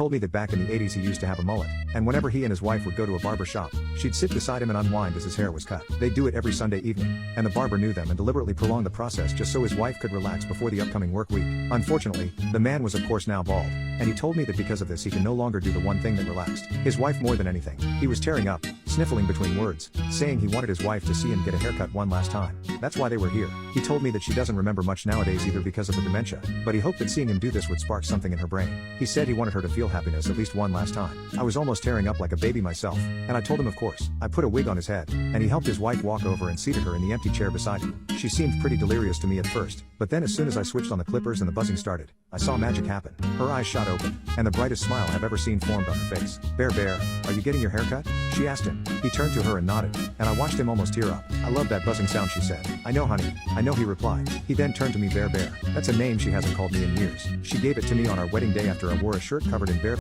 Told me that back in the 80s he used to have a mullet, and whenever he and his wife would go to a barber shop, she'd sit beside him and unwind as his hair was cut. They'd do it every Sunday evening, and the barber knew them and deliberately prolonged the process just so his wife could relax before the upcoming work week. Unfortunately, the man was of course now bald, and he told me that because of this he can no longer do the one thing that relaxed his wife more than anything. He was tearing up, sniffling between words, saying he wanted his wife to see him get a haircut one last time. That's why they were here. He told me that she doesn't remember much nowadays either because of the dementia, but he hoped that seeing him do this would spark something in her brain. He said he wanted her to feel happiness at least one last time. I was almost tearing up like a baby myself, and I told him of course. I put a wig on his head, and he helped his wife walk over and seated her in the empty chair beside him. She seemed pretty delirious to me at first, but then as soon as I switched on the clippers and the buzzing started, I saw magic happen. Her eyes shot open, and the brightest smile I've ever seen formed on her face. Bear, are you getting your haircut? She asked him. He turned to her and nodded, and I watched him almost tear up. I love that buzzing sound, she said. I know, honey. I know, he replied. He then turned to me. Bear. That's a name she hasn't called me in years. She gave it to me on our wedding day after I wore a shirt covered in bear